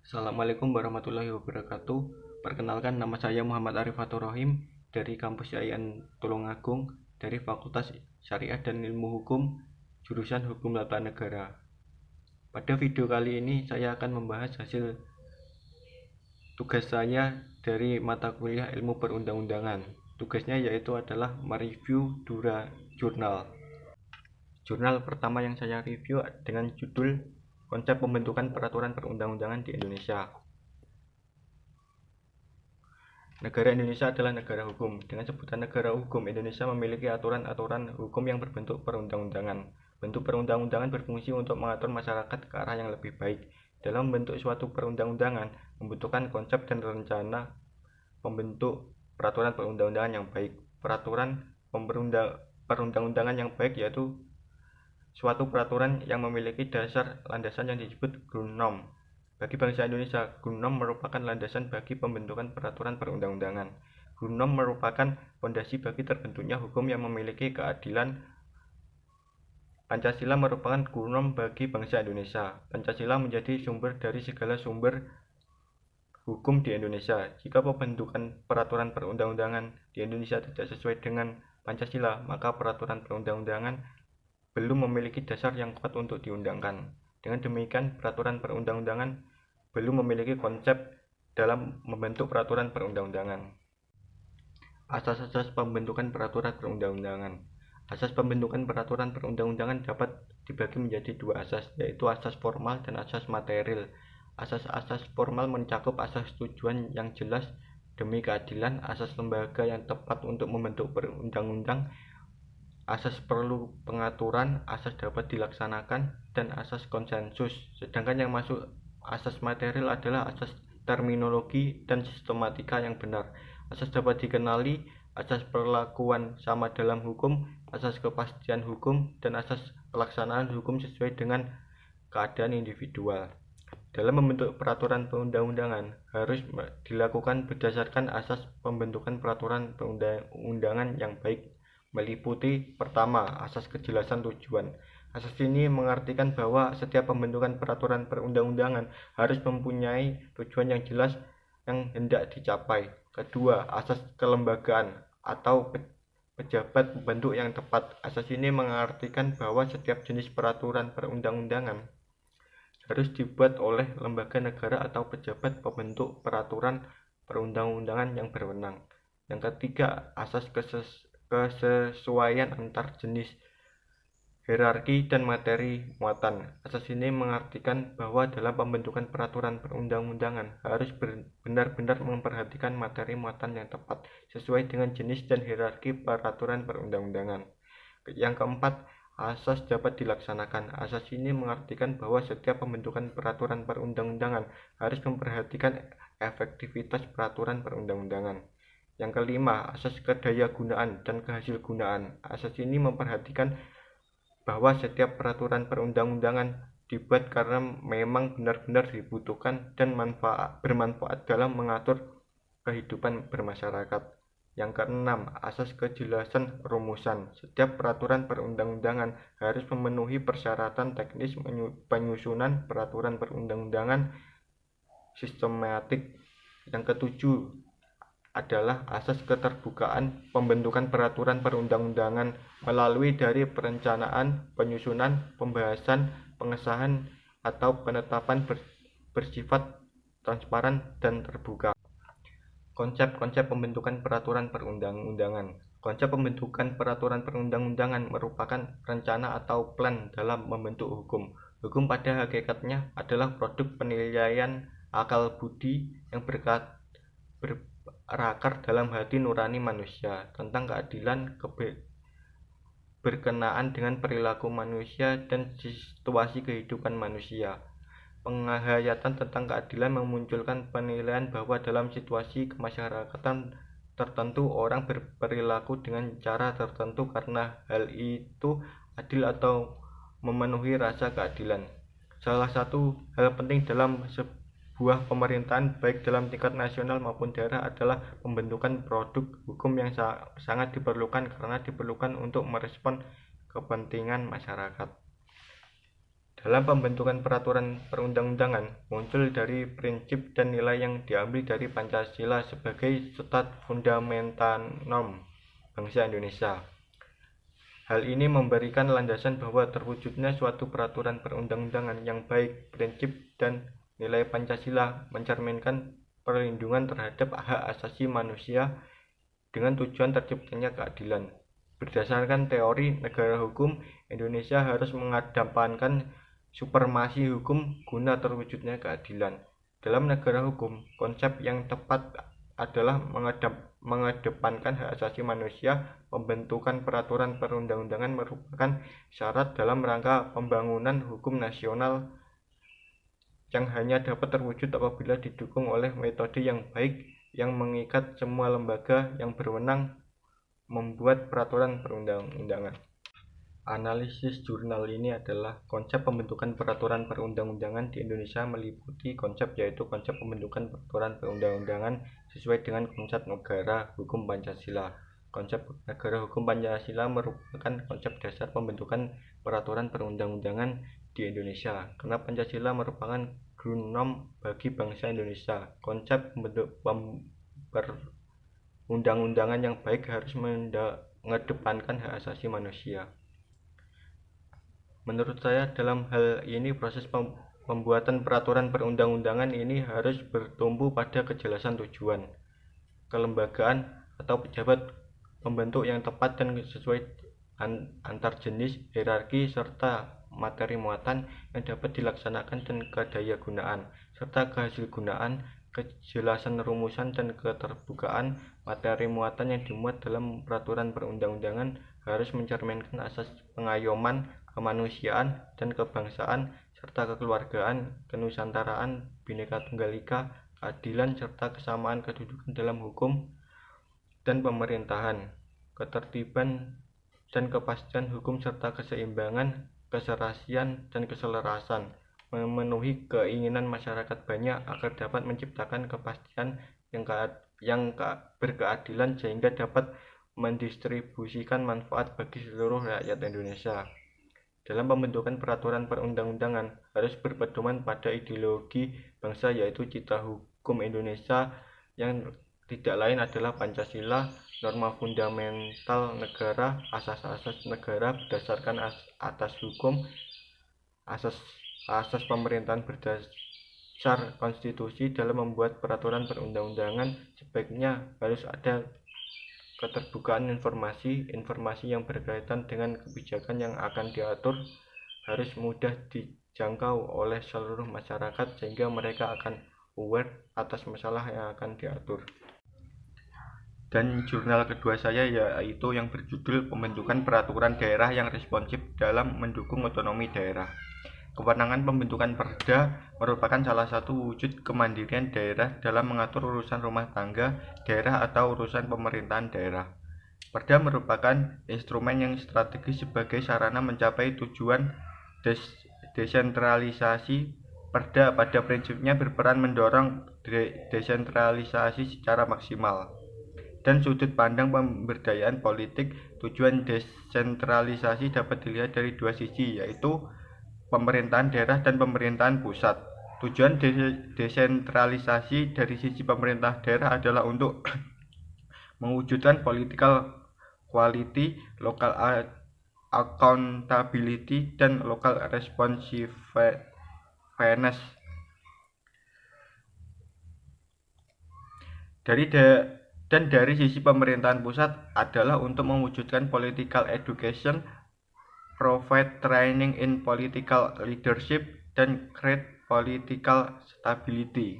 Assalamualaikum warahmatullahi wabarakatuh. Perkenalkan, nama saya Muhammad Arif Fatur Rohim dari Kampus IAIN Tulungagung dari Fakultas Syariah dan Ilmu Hukum, jurusan Hukum Tata Negara. Pada video kali ini saya akan membahas hasil tugas saya dari mata kuliah Ilmu Perundang-undangan. Tugasnya yaitu adalah mereview dua jurnal. Jurnal pertama yang saya review dengan judul Konsep Pembentukan Peraturan Perundang-undangan di Indonesia. Negara Indonesia adalah negara hukum. Dengan sebutan negara hukum, Indonesia memiliki aturan-aturan hukum yang berbentuk perundang-undangan. Bentuk perundang-undangan berfungsi untuk mengatur masyarakat ke arah yang lebih baik. Dalam membentuk suatu perundang-undangan, membutuhkan konsep dan rencana membentuk peraturan perundang-undangan yang baik. Peraturan perundang-undangan yang baik yaitu suatu peraturan yang memiliki dasar landasan yang disebut ground norm. Bagi bangsa Indonesia, ground norm merupakan landasan bagi pembentukan peraturan perundang-undangan. Ground norm merupakan fondasi bagi terbentuknya hukum yang memiliki keadilan. Pancasila merupakan ground norm bagi bangsa Indonesia. Pancasila menjadi sumber dari segala sumber hukum di Indonesia. Jika pembentukan peraturan perundang-undangan di Indonesia tidak sesuai dengan Pancasila, maka peraturan perundang-undangan belum memiliki dasar yang kuat untuk diundangkan. Dengan demikian, peraturan perundang-undangan belum memiliki konsep dalam membentuk peraturan perundang-undangan. Asas-asas pembentukan peraturan perundang-undangan. Asas pembentukan peraturan perundang-undangan dapat dibagi menjadi dua asas, yaitu asas formal dan asas material. Asas-asas formal mencakup asas tujuan yang jelas demi keadilan, asas lembaga yang tepat untuk membentuk perundang-undang, asas perlu pengaturan, asas dapat dilaksanakan, dan asas konsensus. Sedangkan yang masuk asas material adalah asas terminologi dan sistematika yang benar, asas dapat dikenali, asas perlakuan sama dalam hukum, asas kepastian hukum, dan asas pelaksanaan hukum sesuai dengan keadaan individual. Dalam membentuk peraturan perundang-undangan harus dilakukan berdasarkan asas pembentukan peraturan perundang-undangan yang baik, meliputi pertama, asas kejelasan tujuan. Asas ini mengartikan bahwa setiap pembentukan peraturan perundang-undangan harus mempunyai tujuan yang jelas yang hendak dicapai. Kedua, asas kelembagaan atau pejabat bentuk yang tepat. Asas ini mengartikan bahwa setiap jenis peraturan perundang-undangan harus dibuat oleh lembaga negara atau pejabat pembentuk peraturan perundang-undangan yang berwenang. Yang ketiga, asas kesesuaian antar jenis, hierarki, dan materi muatan. Asas ini mengartikan bahwa dalam pembentukan peraturan perundang-undangan harus benar-benar memperhatikan materi muatan yang tepat sesuai dengan jenis dan hierarki peraturan perundang-undangan. Yang keempat, asas dapat dilaksanakan. Asas ini mengartikan bahwa setiap pembentukan peraturan perundang-undangan harus memperhatikan efektivitas peraturan perundang-undangan. Yang kelima, asas kedayagunaan dan kehasilgunaan. Asas ini memperhatikan bahwa setiap peraturan perundang-undangan dibuat karena memang benar-benar dibutuhkan dan bermanfaat dalam mengatur kehidupan bermasyarakat. Yang keenam, asas kejelasan rumusan. Setiap peraturan perundang-undangan harus memenuhi persyaratan teknis penyusunan peraturan perundang-undangan sistematik. Yang ketujuh adalah asas keterbukaan pembentukan peraturan perundang-undangan melalui dari perencanaan, penyusunan, pembahasan, pengesahan, atau penetapan bersifat transparan dan terbuka. Konsep-konsep pembentukan peraturan perundang-undangan. Konsep pembentukan peraturan perundang-undangan merupakan rencana atau plan dalam membentuk hukum. Hukum pada hakikatnya adalah produk penilaian akal budi yang berakar dalam hati nurani manusia tentang keadilan berkenaan dengan perilaku manusia dan situasi kehidupan manusia. Penghayatan tentang keadilan memunculkan penilaian bahwa dalam situasi kemasyarakatan tertentu orang berperilaku dengan cara tertentu karena hal itu adil atau memenuhi rasa keadilan. Salah satu hal penting dalam sebuah pemerintahan baik dalam tingkat nasional maupun daerah adalah pembentukan produk hukum yang sangat diperlukan karena diperlukan untuk merespon kepentingan masyarakat. Dalam pembentukan peraturan perundang-undangan muncul dari prinsip dan nilai yang diambil dari Pancasila sebagai stat fundamental norm bangsa Indonesia. Hal ini memberikan landasan bahwa terwujudnya suatu peraturan perundang-undangan yang baik, prinsip dan nilai Pancasila mencerminkan perlindungan terhadap hak asasi manusia dengan tujuan terciptanya keadilan. Berdasarkan teori negara hukum, Indonesia harus mengedepankan supremasi hukum guna terwujudnya keadilan. Dalam negara hukum, konsep yang tepat adalah mengedepankan hak asasi manusia. Pembentukan peraturan perundang-undangan merupakan syarat dalam rangka pembangunan hukum nasional yang hanya dapat terwujud apabila didukung oleh metode yang baik yang mengikat semua lembaga yang berwenang membuat peraturan perundang-undangan. Analisis jurnal ini adalah konsep pembentukan peraturan perundang-undangan di Indonesia meliputi konsep yaitu konsep pembentukan peraturan perundang-undangan sesuai dengan konsep negara hukum Pancasila. Konsep negara hukum Pancasila merupakan konsep dasar pembentukan peraturan perundang-undangan di Indonesia karena Pancasila merupakan grundnorm bagi bangsa Indonesia. Konsep perundang-undangan yang baik harus mengedepankan hak asasi manusia. Menurut saya dalam hal ini proses pembuatan peraturan perundang-undangan ini harus bertumbuh pada kejelasan tujuan, kelembagaan atau pejabat pembentuk yang tepat dan sesuai antar jenis, hierarki, serta materi muatan yang dapat dilaksanakan dan kedayagunaan, serta kehasilgunaan, kejelasan rumusan dan keterbukaan materi muatan yang dimuat dalam peraturan perundang-undangan harus mencerminkan asas pengayoman, kemanusiaan dan kebangsaan serta kekeluargaan, kenusantaraan, Bhinneka Tunggal Ika, keadilan serta kesamaan kedudukan dalam hukum dan pemerintahan, ketertiban dan kepastian hukum serta keseimbangan, keserasian dan keselarasan, memenuhi keinginan masyarakat banyak agar dapat menciptakan kepastian yang berkeadilan sehingga dapat mendistribusikan manfaat bagi seluruh rakyat Indonesia. Dalam pembentukan peraturan perundang-undangan harus berpedoman pada ideologi bangsa yaitu cita hukum Indonesia yang tidak lain adalah Pancasila, norma fundamental negara, asas-asas negara berdasarkan atas hukum, asas pemerintahan berdasar konstitusi. Dalam membuat peraturan perundang-undangan sebaiknya harus ada keterbukaan informasi yang berkaitan dengan kebijakan yang akan diatur harus mudah dijangkau oleh seluruh masyarakat sehingga mereka akan aware atas masalah yang akan diatur. Dan jurnal kedua saya yaitu yang berjudul Pembentukan Peraturan Daerah yang Responsif dalam Mendukung Otonomi Daerah. Kewenangan pembentukan perda merupakan salah satu wujud kemandirian daerah dalam mengatur urusan rumah tangga daerah atau urusan pemerintahan daerah. Perda merupakan instrumen yang strategis sebagai sarana mencapai tujuan desentralisasi. Perda pada prinsipnya berperan mendorong desentralisasi secara maksimal. Dan sudut pandang pemberdayaan politik, tujuan desentralisasi dapat dilihat dari dua sisi, yaitu pemerintahan daerah dan pemerintahan pusat. Tujuan desentralisasi dari sisi pemerintah daerah adalah untuk mewujudkan political quality, local accountability, dan local responsiveness. Dari sisi pemerintahan pusat adalah untuk mewujudkan political education, provide training in political leadership, dan create political stability.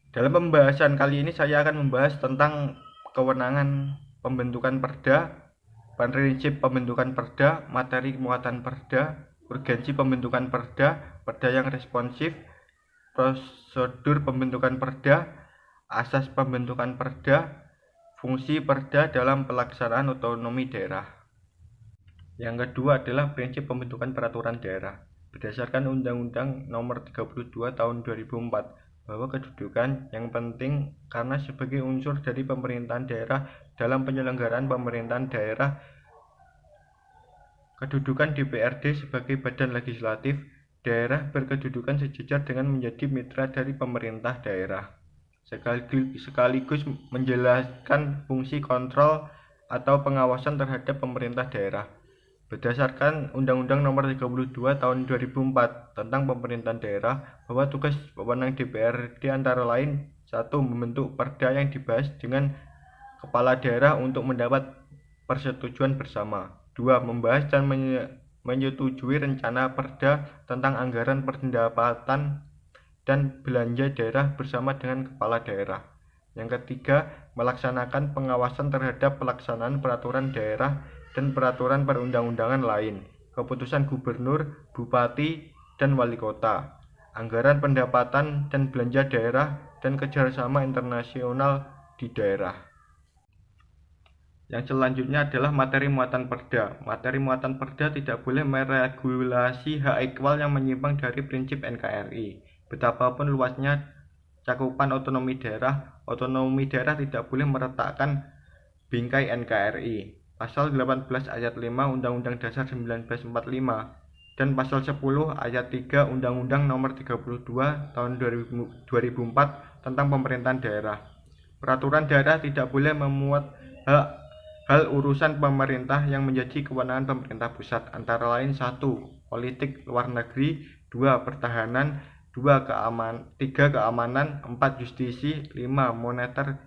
Dalam pembahasan kali ini saya akan membahas tentang kewenangan pembentukan perda, prinsip pembentukan perda, materi muatan perda, urgensi pembentukan perda, perda yang responsif, prosedur pembentukan perda, asas pembentukan perda, fungsi perda dalam pelaksanaan otonomi daerah. Yang kedua adalah prinsip pembentukan peraturan daerah. Berdasarkan Undang-Undang Nomor 32 Tahun 2004 bahwa kedudukan yang penting karena sebagai unsur dari pemerintahan daerah dalam penyelenggaraan pemerintahan daerah. Kedudukan DPRD sebagai badan legislatif daerah berkedudukan sejajar dengan menjadi mitra dari pemerintah daerah, sekaligus menjelaskan fungsi kontrol atau pengawasan terhadap pemerintah daerah. Berdasarkan Undang-Undang Nomor 32 Tahun 2004 tentang Pemerintahan Daerah, bahwa tugas wewenang DPRD antara lain: 1. Membentuk perda yang dibahas dengan kepala daerah untuk mendapat persetujuan bersama. 2. Membahas dan menyetujui rencana perda tentang anggaran pendapatan dan belanja daerah bersama dengan kepala daerah. Yang ketiga, melaksanakan pengawasan terhadap pelaksanaan peraturan daerah dan peraturan perundang-undangan lain, keputusan gubernur, bupati, dan wali kota, anggaran pendapatan dan belanja daerah, dan kerjasama internasional di daerah. Yang selanjutnya adalah materi muatan perda. Materi muatan perda tidak boleh meregulasi hak ekwal yang menyimpang dari prinsip NKRI. Betapapun luasnya cakupan otonomi daerah tidak boleh meretakkan bingkai NKRI. Pasal 18 ayat 5 Undang-Undang Dasar 1945 dan Pasal 10 ayat 3 Undang-Undang Nomor 32 Tahun 2004 tentang Pemerintahan Daerah. Peraturan daerah tidak boleh memuat hal urusan pemerintah yang menjadi kewenangan pemerintah pusat, antara lain: 1. Politik luar negeri, 2. Pertahanan, 3. Keamanan, 4. Justisi, 5. Moneter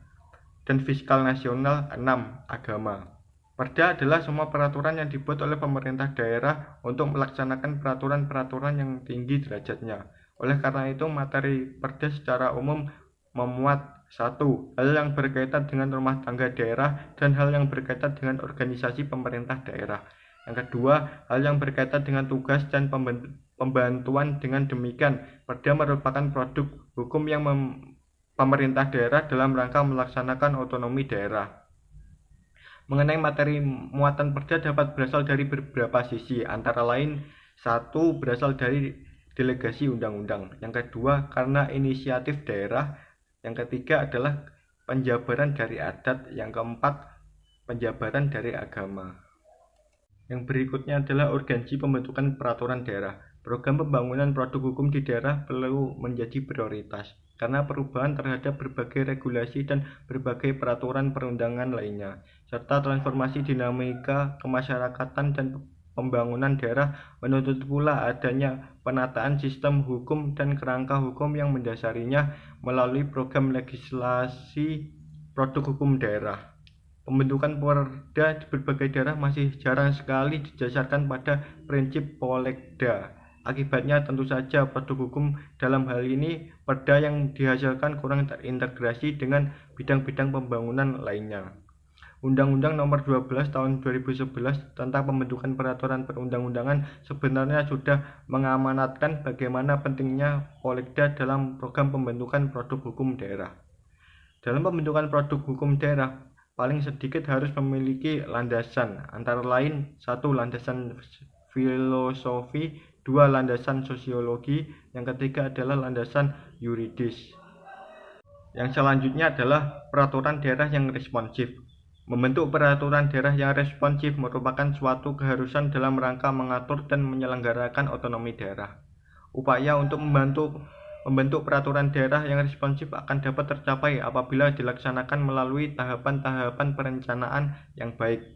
dan fiskal nasional, 6. Agama. Perda adalah semua peraturan yang dibuat oleh pemerintah daerah untuk melaksanakan peraturan-peraturan yang tinggi derajatnya. Oleh karena itu, materi perda secara umum memuat: 1. Hal yang berkaitan dengan rumah tangga daerah dan hal yang berkaitan dengan organisasi pemerintah daerah. Yang kedua, hal yang berkaitan dengan tugas dan pembantuan. Dengan demikian, perda merupakan produk hukum yang pemerintah daerah dalam rangka melaksanakan otonomi daerah. Mengenai materi muatan perda dapat berasal dari beberapa sisi, antara lain: 1. Berasal dari delegasi undang-undang. Yang kedua, karena inisiatif daerah. Yang ketiga adalah penjabaran dari adat. Yang keempat, penjabaran dari agama. Yang berikutnya adalah urgensi pembentukan peraturan daerah. Program pembangunan produk hukum di daerah perlu menjadi prioritas, karena perubahan terhadap berbagai regulasi dan berbagai peraturan perundangan lainnya, serta transformasi dinamika kemasyarakatan dan pembangunan daerah menuntut pula adanya penataan sistem hukum dan kerangka hukum yang mendasarinya melalui program legislasi produk hukum daerah. Pembentukan perda di berbagai daerah masih jarang sekali didasarkan pada prinsip polegda. Akibatnya tentu saja produk hukum, dalam hal ini perda yang dihasilkan, kurang terintegrasi dengan bidang-bidang pembangunan lainnya. Undang-Undang Nomor 12 Tahun 2011 tentang pembentukan peraturan perundang-undangan sebenarnya sudah mengamanatkan bagaimana pentingnya polegda dalam program pembentukan produk hukum daerah. Dalam pembentukan produk hukum daerah, paling sedikit harus memiliki landasan, antara lain: 1. Landasan filosofi, 2. Landasan sosiologi, yang ketiga adalah landasan yuridis. Yang selanjutnya adalah peraturan daerah yang responsif. Membentuk peraturan daerah yang responsif merupakan suatu keharusan dalam rangka mengatur dan menyelenggarakan otonomi daerah. Upaya untuk membentuk peraturan daerah yang responsif akan dapat tercapai apabila dilaksanakan melalui tahapan-tahapan perencanaan yang baik.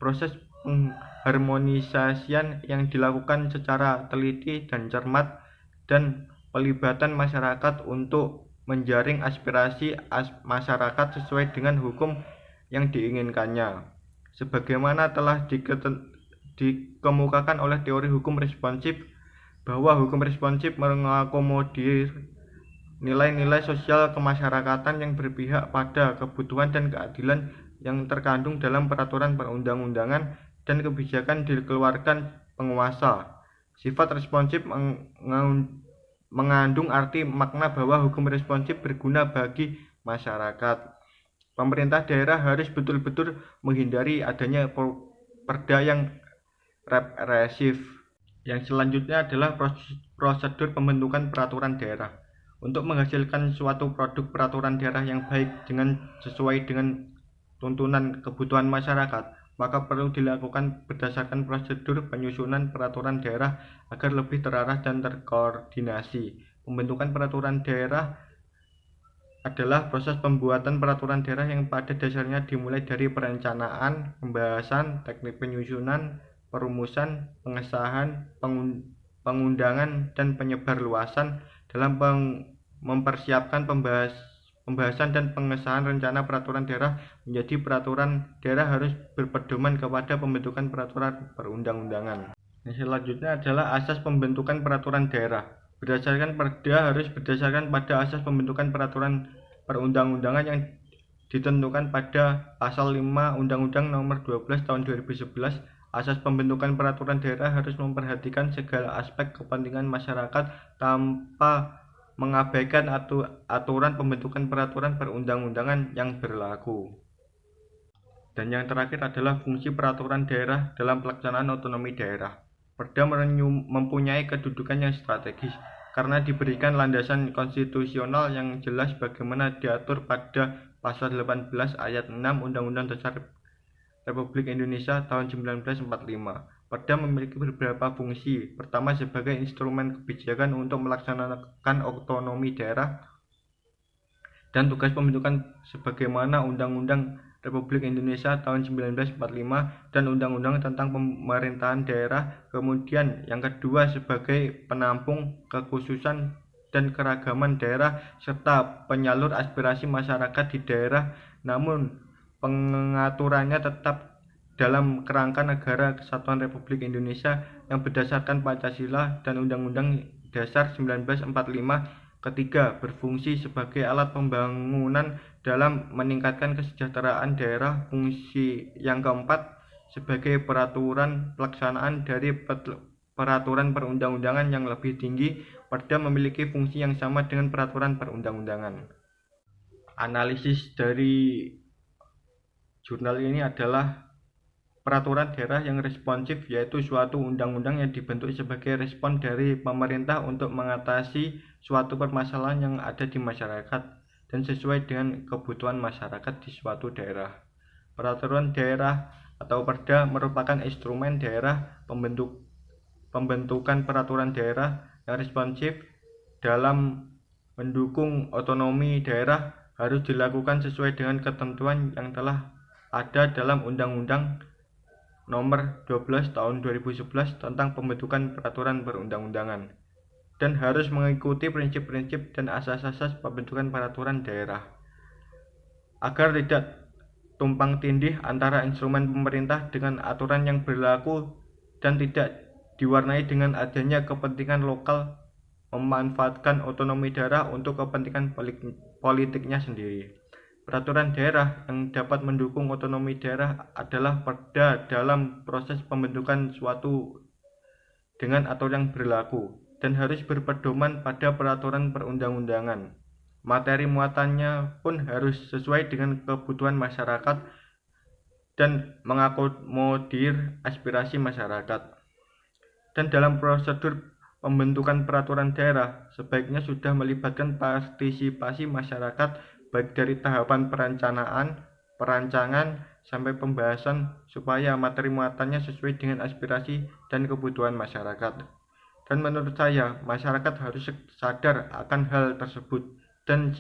Proses pengharmonisasian yang dilakukan secara teliti dan cermat, dan pelibatan masyarakat untuk menjaring aspirasi masyarakat sesuai dengan hukum yang diinginkannya. Sebagaimana telah dikemukakan oleh teori hukum responsif, bahwa hukum responsif mengakomodir nilai-nilai sosial kemasyarakatan yang berpihak pada kebutuhan dan keadilan yang terkandung dalam peraturan perundang-undangan dan kebijakan dikeluarkan penguasa. Sifat responsif mengandung arti makna bahwa hukum responsif berguna bagi masyarakat. Pemerintah daerah harus betul-betul menghindari adanya perda yang represif. Yang selanjutnya adalah prosedur pembentukan peraturan daerah. Untuk menghasilkan suatu produk peraturan daerah yang baik sesuai dengan tuntunan kebutuhan masyarakat, maka perlu dilakukan berdasarkan prosedur penyusunan peraturan daerah agar lebih terarah dan terkoordinasi. Pembentukan peraturan daerah adalah proses pembuatan peraturan daerah yang pada dasarnya dimulai dari perencanaan, pembahasan, teknik penyusunan, perumusan, pengesahan, pengundangan, dan penyebarluasan dalam mempersiapkan pembahasan dan pengesahan rencana peraturan daerah menjadi peraturan daerah harus berpedoman kepada pembentukan peraturan perundang-undangan. Selanjutnya adalah asas pembentukan peraturan daerah. Berdasarkan Perda harus berdasarkan pada asas pembentukan peraturan perundang-undangan yang ditentukan pada Pasal 5 Undang-Undang Nomor 12 Tahun 2011. Asas pembentukan peraturan daerah harus memperhatikan segala aspek kepentingan masyarakat tanpa mengabaikan aturan pembentukan peraturan perundang-undangan yang berlaku. Dan yang terakhir adalah fungsi peraturan daerah dalam pelaksanaan otonomi daerah. Perda mempunyai kedudukan yang strategis karena diberikan landasan konstitusional yang jelas bagaimana diatur pada Pasal 18 Ayat 6 Undang-Undang Dasar Republik Indonesia tahun 1945. Perda memiliki beberapa fungsi. Pertama, sebagai instrumen kebijakan untuk melaksanakan otonomi daerah dan tugas pembentukan sebagaimana Undang-Undang Republik Indonesia tahun 1945 dan Undang-Undang tentang Pemerintahan Daerah. Kemudian yang kedua sebagai penampung kekhususan dan keragaman daerah serta penyalur aspirasi masyarakat di daerah, namun pengaturannya tetap dalam kerangka Negara Kesatuan Republik Indonesia yang berdasarkan Pancasila dan Undang-Undang Dasar 1945. Ketiga, berfungsi sebagai alat pembangunan dalam meningkatkan kesejahteraan daerah. Fungsi yang keempat, sebagai peraturan pelaksanaan dari peraturan perundang-undangan yang lebih tinggi. Perda memiliki fungsi yang sama dengan peraturan perundang-undangan. Analisis dari jurnal ini adalah peraturan daerah yang responsif, yaitu suatu undang-undang yang dibentuk sebagai respon dari pemerintah untuk mengatasi suatu permasalahan yang ada di masyarakat dan sesuai dengan kebutuhan masyarakat di suatu daerah. Peraturan daerah atau Perda merupakan instrumen daerah pembentukan peraturan daerah yang responsif dalam mendukung otonomi daerah harus dilakukan sesuai dengan ketentuan yang telah ada dalam Undang-Undang Nomor 12 Tahun 2011 tentang pembentukan peraturan perundang-undangan dan harus mengikuti prinsip-prinsip dan asas-asas pembentukan peraturan daerah agar tidak tumpang tindih antara instrumen pemerintah dengan aturan yang berlaku dan tidak diwarnai dengan adanya kepentingan lokal memanfaatkan otonomi daerah untuk kepentingan politiknya sendiri. Peraturan daerah yang dapat mendukung otonomi daerah adalah perda dalam proses pembentukan suatu dengan aturan yang berlaku dan harus berpedoman pada peraturan perundang-undangan. Materi muatannya pun harus sesuai dengan kebutuhan masyarakat dan mengakomodir aspirasi masyarakat. Dan dalam prosedur pembentukan peraturan daerah sebaiknya sudah melibatkan partisipasi masyarakat baik dari tahapan perencanaan, perancangan, sampai pembahasan supaya materi muatannya sesuai dengan aspirasi dan kebutuhan masyarakat. Dan menurut saya, masyarakat harus sadar akan hal tersebut dan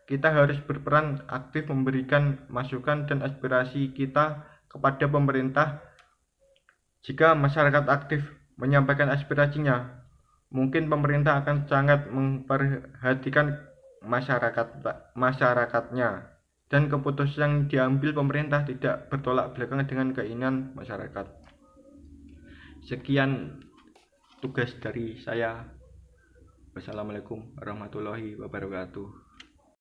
kita harus berperan aktif memberikan masukan dan aspirasi kita kepada pemerintah. Jika masyarakat aktif menyampaikan aspirasinya, mungkin pemerintah akan sangat memperhatikan masyarakatnya dan keputusan yang diambil pemerintah tidak bertolak belakang dengan keinginan masyarakat. Sekian tugas dari saya. Wassalamualaikum warahmatullahi wabarakatuh.